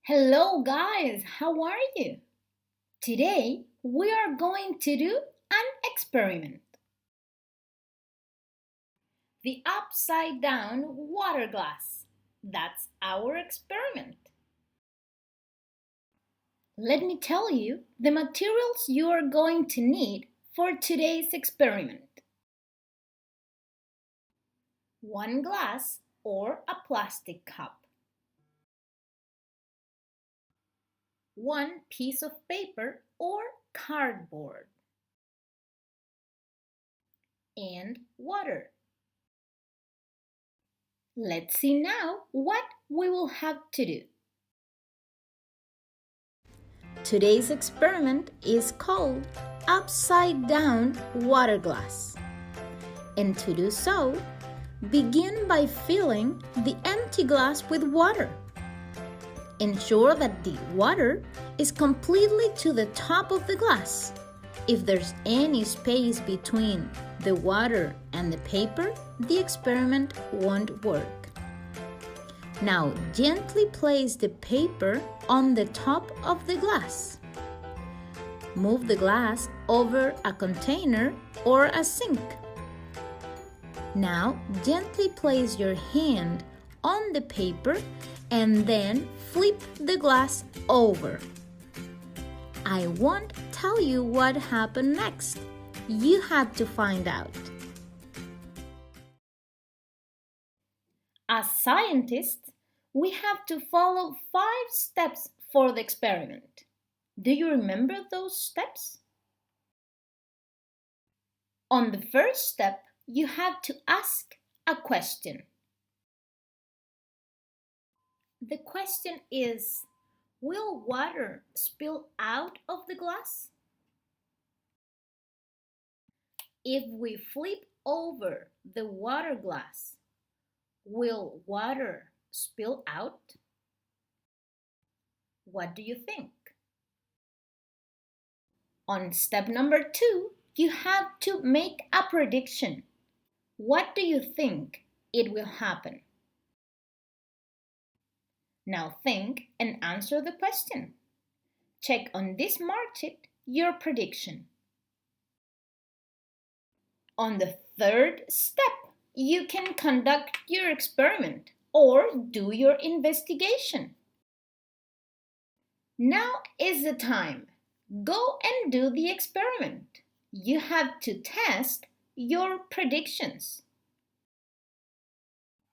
Hello guys, how are you? Today we are going to do an experiment. The upside down water glass. That's our experiment. Let me tell you the materials you are going to need for today's experiment. One glass or a plastic cup. One piece of paper or cardboard. And water. Let's see now what we will have to do. Today's experiment is called Upside Down Water Glass. And to do so, begin by filling the empty glass with water. Ensure that the water is completely to the top of the glass. If there's any space between the water and the paper, the experiment won't work. Now gently place the paper on the top of the glass. Move the glass over a container or a sink. Now gently place your hand on the paper and then flip the glass over. I won't tell you what happened next. You have to find out. As scientists, we have to follow 5 steps for the experiment. Do you remember those steps? On the first step, you have to ask a question. The question is, will water spill out of the glass? If we flip over the water glass, will water spill out? What do you think? On step number 2, you have to make a prediction. What do you think it will happen? Now think and answer the question. Check on this mark sheet your prediction. On the third step, you can conduct your experiment or do your investigation. Now is the time. Go and do the experiment. You have to test your predictions.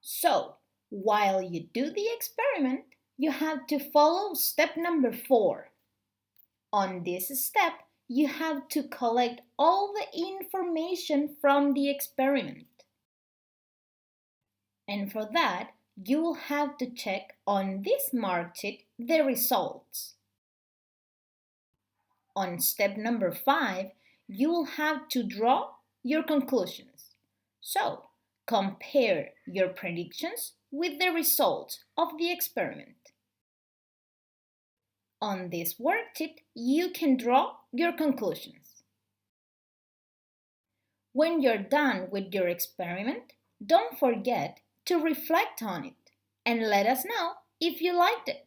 So, while you do the experiment, you have to follow step number 4. On this step, you have to collect all the information from the experiment. And for that, you will have to check on this mark sheet the results. On step number 5, you will have to draw your conclusions. So, compare your predictions with the results of the experiment. On this worksheet, you can draw your conclusions. When you're done with your experiment, don't forget to reflect on it and let us know if you liked it.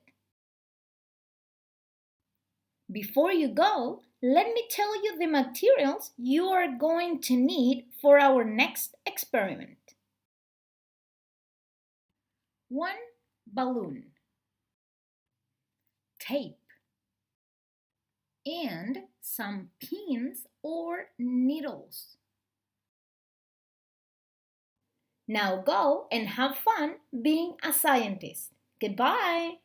Before you go, let me tell you the materials you are going to need for our next experiment. 1 balloon, tape, and some pins or needles. Now go and have fun being a scientist. Goodbye!